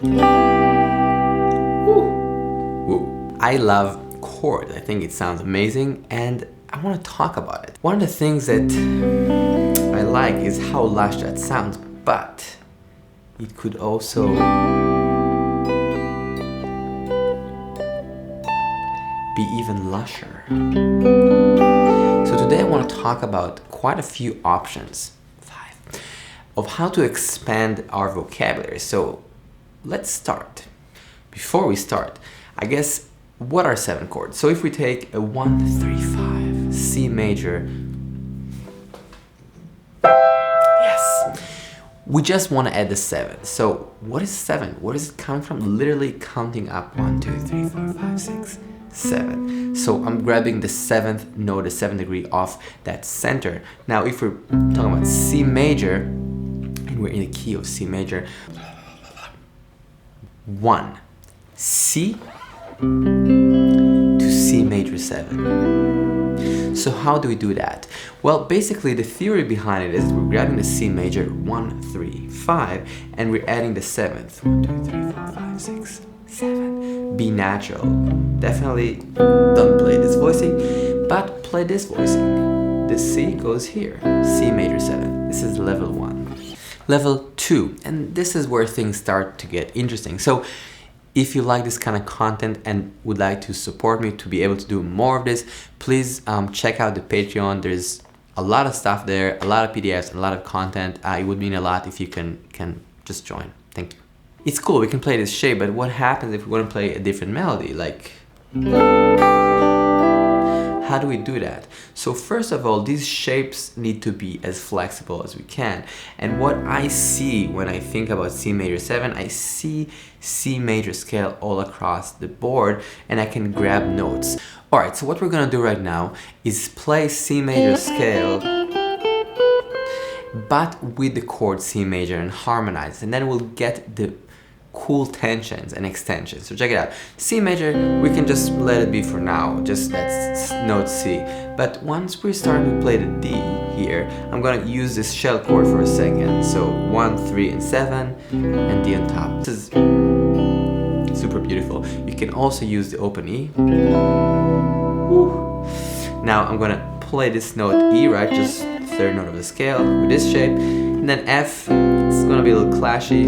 Woo. I love chords. I think it sounds amazing and I want to talk about it. One of the things that I like is how lush that sounds, but it could also be even lusher. So today I want to talk about quite a few options, 5, of how to expand our vocabulary. So let's start. Before we start, I guess, what are 7 chords? So if we take a 1, 3, 5, C major, yes, we just want to add the 7. So what is 7? Where does it come from? Literally counting up 1, 2, 3, 4, 5, 6, 7. So I'm grabbing the 7th note, the 7th degree off that center. Now if we're talking about C major, and we're in the key of C major, 1, C to C major 7. So how do we do that? Well, basically the theory behind it is we're grabbing the C major 1, 3, 5 and we're adding the 7th 1, 2, 3, 4, 5, 6, 7. B natural. Definitely don't play this voicing, but play this voicing. The C goes here, C major 7. This is level 1. Level 2, and this is where things start to get interesting. So if you like this kind of content and would like to support me to be able to do more of this, please check out the Patreon. There's a lot of stuff there, a lot of PDFs, a lot of content. It would mean a lot if you can just join. Thank you. It's cool, we can play this shape, but what happens if we want to play a different melody? Like, how do we do that? So first of all, these shapes need to be as flexible as we can. And what I see when I think about C major 7, I see C major scale all across the board and I can grab notes. Alright, so what we're gonna do right now is play C major scale but with the chord C major and harmonize, and then we'll get the cool tensions and extensions. So check it out. C major, we can just let it be for now, just that's note C. But once we're starting to play the D here, I'm gonna use this shell chord for a second. So 1, 3, and 7, and D on top. This is super beautiful. You can also use the open E. Woo. Now I'm gonna play this note E, right? Just third note of the scale with this shape. And then F, it's gonna be a little clashy.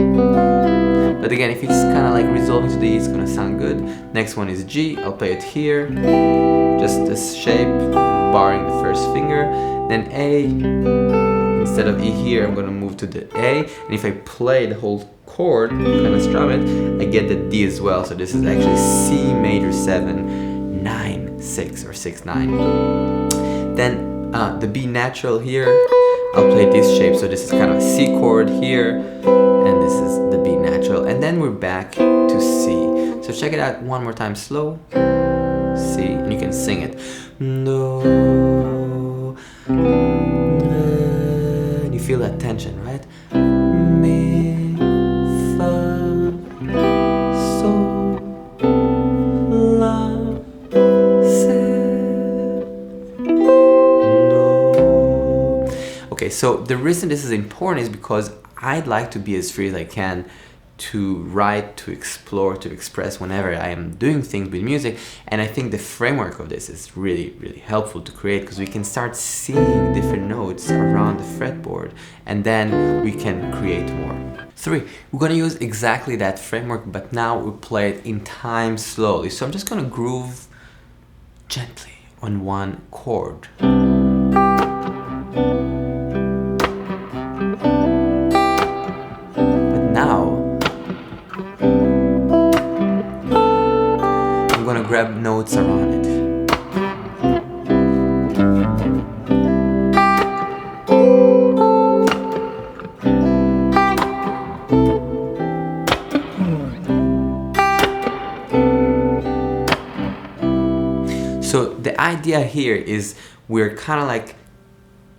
But again, if it's kind of like resolving to the E, it's gonna sound good. Next one is G, I'll play it here. Just this shape, barring the first finger. Then A, instead of E here, I'm gonna move to the A. And if I play the whole chord, kind of strum it, I get the D as well. So this is actually C major 7, 9, 6, or 6, 9. Then the B natural here, I'll play this shape. So this is kind of a C chord here, and this is the B natural, and then we're back to C. So check it out one more time, slow. C, and you can sing it. No, and you feel that tension, right? Mi, fa, sol, la, si, do. Okay, so the reason this is important is because I'd like to be as free as I can to write, to explore, to express whenever I am doing things with music. And I think the framework of this is really, really helpful to create, because we can start seeing different notes around the fretboard and then we can create more. 3, we're gonna use exactly that framework, but now we play it in time slowly. So I'm just gonna groove gently on one chord. Grab notes around it. So the idea here is we're kind of like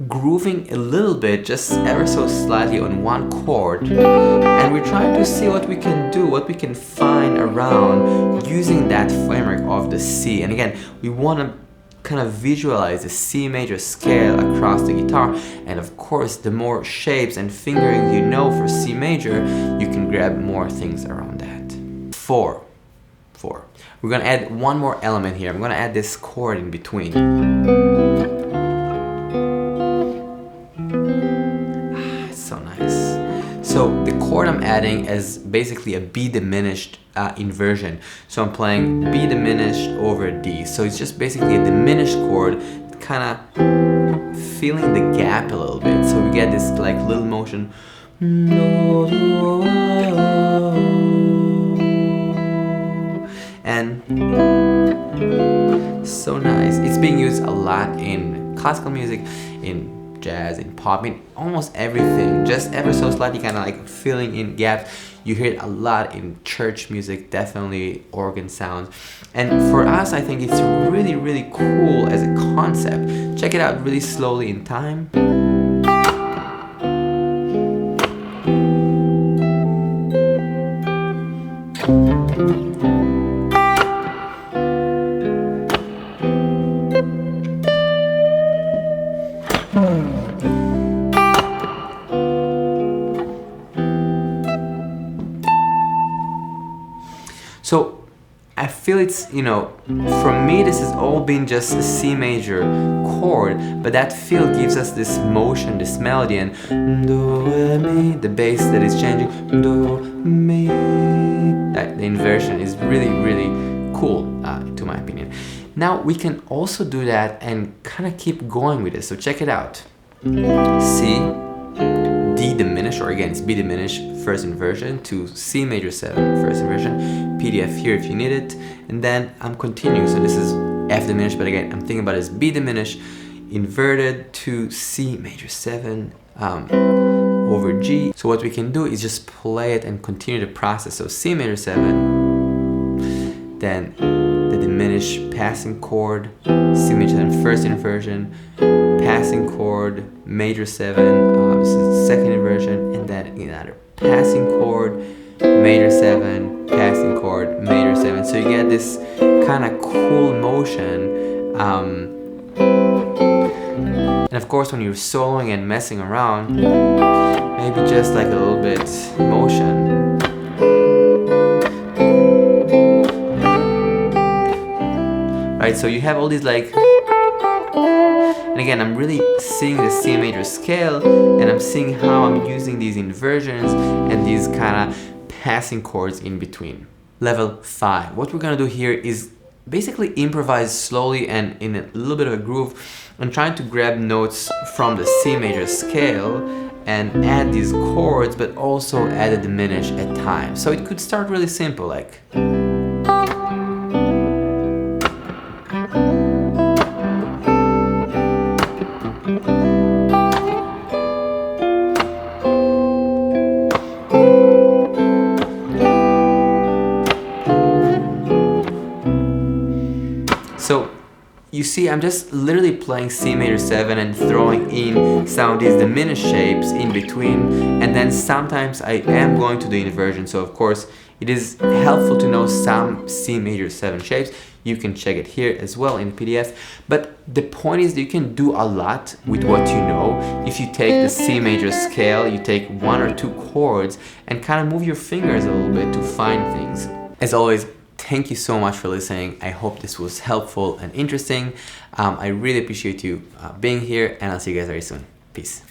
grooving a little bit, just ever so slightly on one chord, and we're trying to see what we can do, what we can find around using that framework of the C. And again, we want to kind of visualize the C major scale across the guitar. And of course, the more shapes and fingering you know for C major, you can grab more things around that. 4. We're gonna add one more element here. I'm gonna add this chord in between. It's so nice. So the chord I'm adding is basically a B diminished inversion. So I'm playing B diminished over D. So it's just basically a diminished chord, kind of filling the gap a little bit. So we get this like little motion. And so nice. It's being used a lot in classical music, in jazz, in pop, in almost everything. Just ever so slightly kind of like filling in gaps. You hear it a lot in church music, definitely organ sounds. And for us, I think it's really, really cool as a concept. Check it out really slowly in time. So I feel it's, you know, for me this has all been just a C major chord, but that feel gives us this motion, this melody, and do, re, mi, the bass that is changing, do, mi. That the inversion is really, really cool, to my opinion. Now we can also do that and kind of keep going with it. So check it out. C, D diminished, or again it's B diminished first inversion to C major 7 first inversion, PDF here if you need it, and then I'm continuing. So this is F diminished, but again I'm thinking about it as B diminished inverted to C major 7 over G. So what we can do is just play it and continue the process. So C major 7, then the diminished passing chord, C major 7 first inversion, passing chord, major 7, this is the second inversion, and then another passing chord, major 7, passing chord, major 7. So you get this kind of cool motion. And of course when you're soloing and messing around, maybe just like a little bit motion. Right, so you have all these like, and again, I'm really seeing the C major scale, and I'm seeing how I'm using these inversions and these kind of passing chords in between. Level 5. What we're gonna do here is basically improvise slowly and in a little bit of a groove, and trying to grab notes from the C major scale and add these chords, but also add a diminish at times. So it could start really simple, like. So you see, I'm just literally playing C major 7 and throwing in some of these diminished shapes in between, and then sometimes I am going to the inversion. So of course it is helpful to know some C major 7 shapes. You can check it here as well in PDF. But the point is that you can do a lot with what you know. If you take the C major scale, you take 1 or 2 chords and kind of move your fingers a little bit to find things. As always, thank you so much for listening. I hope this was helpful and interesting. I really appreciate you being here, and I'll see you guys very soon. Peace.